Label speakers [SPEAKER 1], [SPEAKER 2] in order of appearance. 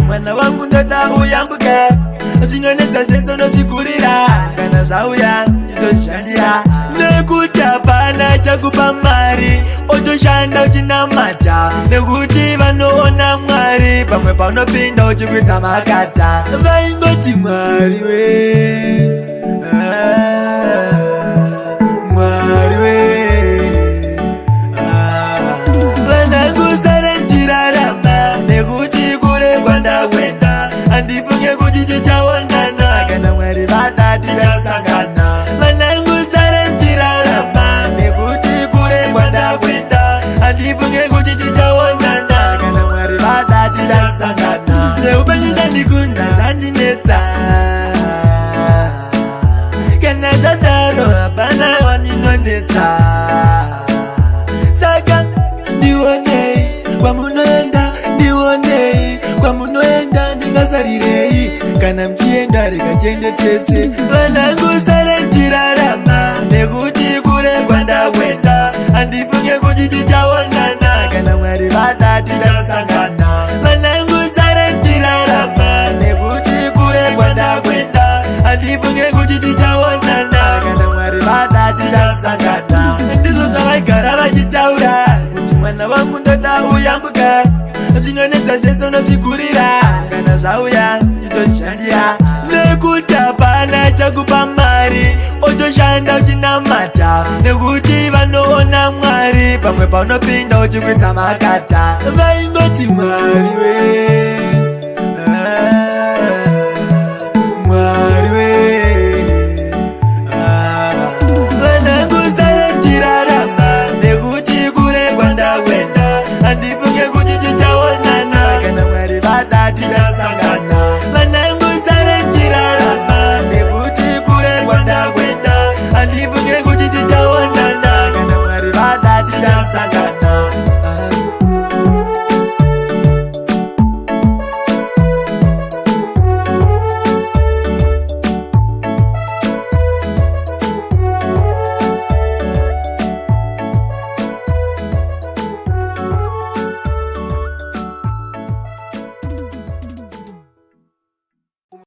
[SPEAKER 1] Mwana wangu ndoda uyambuke Chinoneza zezo no chikurira Kana zauya ndoshandira Nekutapana chakupa mari Otoshanda uchinamata Nekuti vanoona mwari Pamwe paunopinda uchikuita makata Vaingoti mwari we Mwari we Vanangu sare muchirarama Nekuti kure kwanda kwenda Andifunge kuti tichaonana Kana mwari vatati vasangana Vanangu sare muchirarama Nekuti kure kwanda kwenda Andifunge kuti tichaonana Kana mwari vatati vasangana Neupenyu chandikunda zandinetsa Kana zvadaro hapana waninonetsa Saka ndionei kwamunoenda ndionei kwamunoenda ndingasarirei kana mchienda rekachengetese vanangu sare muchirarama nekuti kure kwanda kwenda andifunge kuti tichaonana kana mwari vatati vasangana vanangu sare muchirarama nekuti kure kwanda kwenda andifunge kuti tichaonana kana mwari vatati vasangana ndizvo zvavaigara vachitaura kuti mwana wangu ndoda uyambuka Chinoneza zezo no chikurira Kana zvauya chitoshandira Nekuti hapana chakupa mari Otoshanda uchinamata Nekuti vanoona mwari Pamwe paunopinda uchikuita makata Vaingoti mwari we